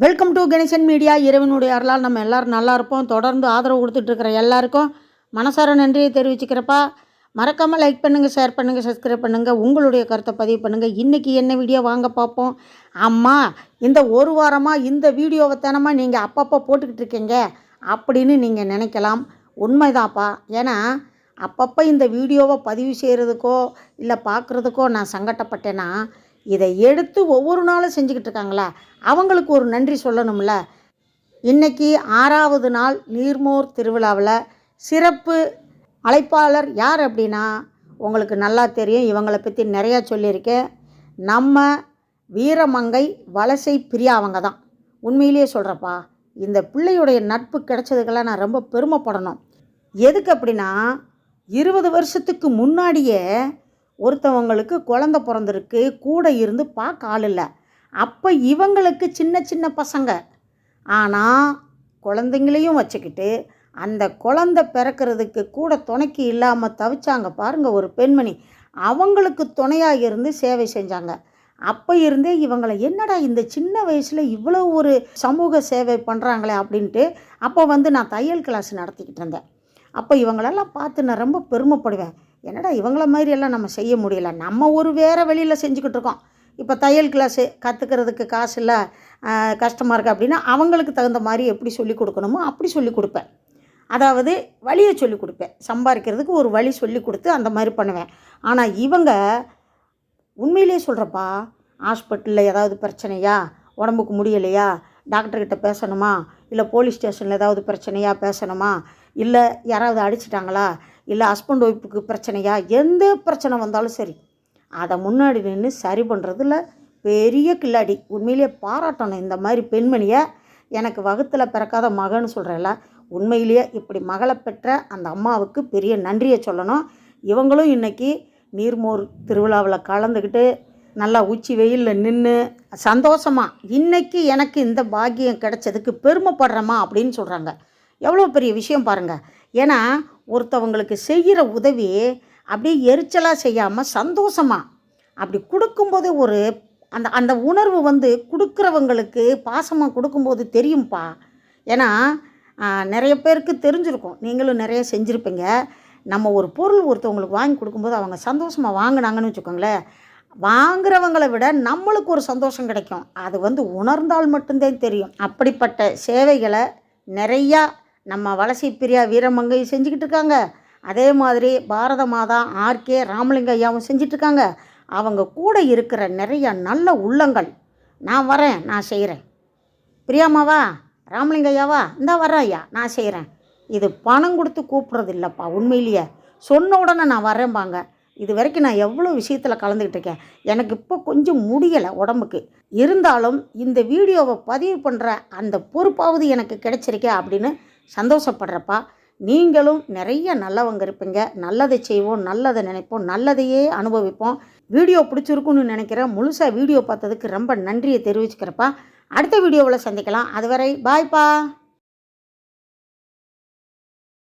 Welcome to Ganesan media. இறைவனுடைய அருளால் நம்ம எல்லோரும் நல்லா இருப்போம். தொடர்ந்து ஆதரவு கொடுத்துட்ருக்கிற எல்லாருக்கும் மனசார நன்றியை தெரிவிச்சுக்கிறப்பா. மறக்காமல் லைக் பண்ணுங்கள், ஷேர் பண்ணுங்கள், சப்ஸ்கிரைப் பண்ணுங்கள், உங்களுடைய கருத்தை பதிவு பண்ணுங்கள். இன்றைக்கி என்ன வீடியோ வாங்க பார்ப்போம். அம்மா, இந்த ஒரு வாரமாக இந்த வீடியோவை தானம்மா நீங்கள் அப்பப்போ போட்டுக்கிட்டு இருக்கீங்க அப்படின்னு நீங்கள் நினைக்கலாம். உண்மைதான்ப்பா. ஏன்னா அப்பப்போ இந்த வீடியோவை பதிவு செய்கிறதுக்கோ இல்லை பார்க்குறதுக்கோ நான் சங்கடப்பட்டேன்னா இதை எடுத்து ஒவ்வொரு நாளும் செஞ்சுக்கிட்டு இருக்காங்களா, அவங்களுக்கு ஒரு நன்றி சொல்லணும்ல. இன்றைக்கி 6வது நாள் நீர்மோர் திருவிழாவில் சிறப்பு அழைப்பாளர் யார் அப்படின்னா உங்களுக்கு நல்லா தெரியும். இவங்களை பற்றி நிறையா சொல்லியிருக்கேன். நம்ம வீரமங்கை வலசை பிரியா அவங்க தான். உண்மையிலேயே சொல்கிறப்பா, இந்த பிள்ளையுடைய நட்பு கிடைச்சதுக்கெல்லாம் நான் ரொம்ப பெருமைப்படணும். எதுக்கு அப்படின்னா 20 வருஷத்துக்கு முன்னாடியே ஒருத்தவங்களுக்கு குழந்த பிறந்திருக்கு, கூட இருந்து பார்க்க ஆள் இல்லை. அப்போ இவங்களுக்கு சின்ன சின்ன பசங்க, ஆனால் குழந்தைங்களையும் வச்சுக்கிட்டு அந்த குழந்த பிறக்கிறதுக்கு கூட துணைக்கு இல்லாமல் தவிச்சாங்க பாருங்கள் ஒரு பெண்மணி. அவங்களுக்கு துணையாக இருந்து சேவை செஞ்சாங்க. அப்போ இருந்தே இவங்களை என்னடா இந்த சின்ன வயசில் இவ்வளோ ஒரு சமூக சேவை பண்ணுறாங்களே அப்படின்ட்டு அப்போ நான் தையல் கிளாஸ் நடத்திக்கிட்டு இருந்தேன். அப்போ இவங்களெல்லாம் பார்த்து நான் ரொம்ப பெருமைப்படுவேன். என்னடா இவங்கள மாதிரி எல்லாம் நம்ம செய்ய முடியல, நம்ம ஒரு வேறு வழியில் செஞ்சுக்கிட்டு இருக்கோம். இப்போ தையல் கிளாஸு கற்றுக்கிறதுக்கு காசு இல்லை, கஷ்டமாக இருக்குது அப்படின்னா அவங்களுக்கு தகுந்த மாதிரி எப்படி சொல்லிக் கொடுக்கணுமோ அப்படி சொல்லிக் கொடுப்பேன். அதாவது வழியை சொல்லிக் கொடுப்பேன். சம்பாதிக்கிறதுக்கு ஒரு வழி சொல்லி கொடுத்து அந்த மாதிரி பண்ணுவேன். ஆனால் இவங்க உண்மையிலே சொல்கிறப்பா, ஹாஸ்பிட்டலில் ஏதாவது பிரச்சனையா, உடம்புக்கு முடியலையா, டாக்டர்கிட்ட பேசணுமா, இல்லை போலீஸ் ஸ்டேஷனில் ஏதாவது பிரச்சனையாக பேசணுமா, இல்லை யாராவது அடிச்சிட்டாங்களா, இல்லை ஹஸ்பண்ட் ஒய்ஃபுக்கு பிரச்சனையா, எந்த பிரச்சனை வந்தாலும் சரி அதை முன்னாடி நின்று சரி பண்ணுறதுல பெரிய கில்லாடி. உண்மையிலேயே பாராட்டணும் இந்த மாதிரி பெண்மணியை. எனக்கு வகுத்தில் பிறக்காத மகன்னு சொல்கிறேன்ல, உண்மையிலேயே இப்படி மகளை பெற்ற அந்த அம்மாவுக்கு பெரிய நன்றியை சொல்லணும். இவங்களும் இன்றைக்கி நீர்மோர் திருவிழாவில் கலந்துக்கிட்டு நல்லா உச்சி வெயிலில் நின்று சந்தோஷமாக இன்றைக்கி எனக்கு இந்த பாக்கியம் கிடைச்சதுக்கு பெருமைப்படுறேம்மா அப்படின்னு சொல்கிறாங்க. எவ்வளோ பெரிய விஷயம் பாருங்கள். ஏன்னா ஒருத்தவங்களுக்கு செய்கிற உதவி அப்படியே எரிச்சலாக செய்யாமல் சந்தோஷமாக அப்படி கொடுக்கும்போது ஒரு அந்த அந்த உணர்வு கொடுக்குறவங்களுக்கு பாசமாக கொடுக்கும்போது தெரியும்ப்பா. ஏன்னா நிறைய பேருக்கு தெரிஞ்சிருக்கும், நீங்களும் நிறைய செஞ்சுருப்பீங்க. நம்ம ஒரு பொருள் ஒருத்தவங்களுக்கு வாங்கி கொடுக்கும்போது அவங்க சந்தோஷமாக வாங்கினாங்கன்னு வச்சுக்கோங்களேன், வாங்குறவங்களை விட நம்மளுக்கு ஒரு சந்தோஷம் கிடைக்கும். அது உணர்ந்தால் மட்டும்தான் தெரியும். அப்படிப்பட்ட சேவைகளை நிறையா நம்ம வலசை பிரியா வீரமங்கை செஞ்சுக்கிட்டு இருக்காங்க. அதே மாதிரி பாரத மாதா ஆர்கே ராமலிங்க ஐயாவும் செஞ்சிட்ருக்காங்க. அவங்க கூட இருக்கிற நிறைய நல்ல உள்ளங்கள், நான் வரேன், நான் செய்கிறேன், பிரியாமாவா, ராமலிங்க ஐயாவா, இந்த வரேன் ஐயா, நான் செய்கிறேன். இது பணம் கொடுத்து கூப்பிட்றது இல்லைப்பா. உண்மையிலேயே சொன்ன உடனே நான் வரேன்பாங்க. இது வரைக்கும் நான் எவ்வளோ விஷயத்தில் கலந்துக்கிட்டு இருக்கேன். எனக்கு இப்போ கொஞ்சம் முடியலை உடம்புக்கு. இருந்தாலும் இந்த வீடியோவை பதிவு பண்ணுற அந்த பொறுப்பாவது எனக்கு கிடைச்சிருக்கே அப்படின்னு சந்தோஷப்படுறப்பா. நீங்களும் நிறைய நல்லவங்க இருப்பீங்க. நல்லதை செய்வோம், நல்லதை நினைப்போம், நல்லதையே அனுபவிப்போம். வீடியோ பிடிச்சிருக்குன்னு நினைக்கிறேன். முழுசாக வீடியோ பார்த்ததுக்கு ரொம்ப நன்றியை தெரிவிச்சுக்கிறப்பா. அடுத்த வீடியோவில் சந்திக்கலாம். அதுவரை பாய்ப்பா.